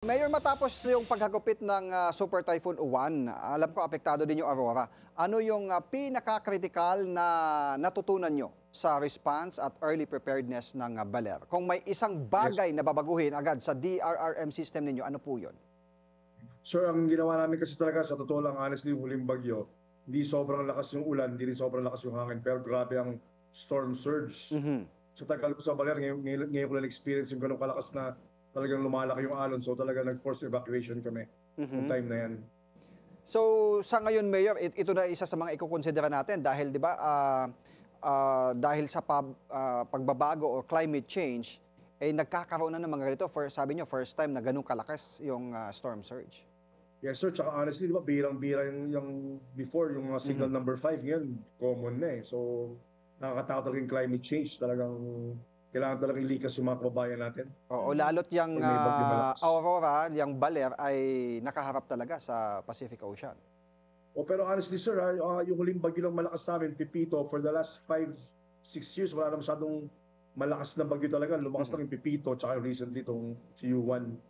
Mayor, matapos yung paghagupit ng Super Typhoon Uwan, alam ko apektado din yung Aurora. Ano yung pinaka-critical na natutunan nyo sa response at early preparedness ng Baler? Kung may isang Yes. bagay na babaguhin agad sa DRRM system ninyo, ano po yun? Sir, ang ginawa namin kasi talaga sa totoo lang, honestly, yung huling bagyo, hindi sobrang lakas yung ulan, hindi rin sobrang lakas yung hangin, pero grabe ang storm surge. Mhm. Sa tagal ko sa Baler, ngayon ko lang experience yung ganong kalakas na talagang lumalaki yung alon. So talaga nag-force evacuation kami nung Mhm. time na yan. So sa ngayon, Mayor, ito na isa sa mga ikukonsidera natin dahil 'di ba dahil sa pagbabago o climate change nagkakaroon na ng mga ganito. Sabi niyo first time na ganung kalakas yung storm surge. Yes, sir. Tsaka honestly, di ba, birang-bira yung before, yung mga signal Mhm. number 5 ngayon, common na eh. So, nakakatakot talaga yung climate change. Talagang, kailangan talagang ilikas yung mga kababayan natin Oo, lalo't yung pag may bagyo malakas. Aurora, yung Baler ay nakaharap talaga sa Pacific Ocean. O pero honestly, sir, yung huling bagyo lang malakas sa amin, Pipito, for the last 5, 6 years, wala na masyadong malakas na bagyo talaga. Lumakas Mhm. lang yung Pipito, tsaka recently itong si U1.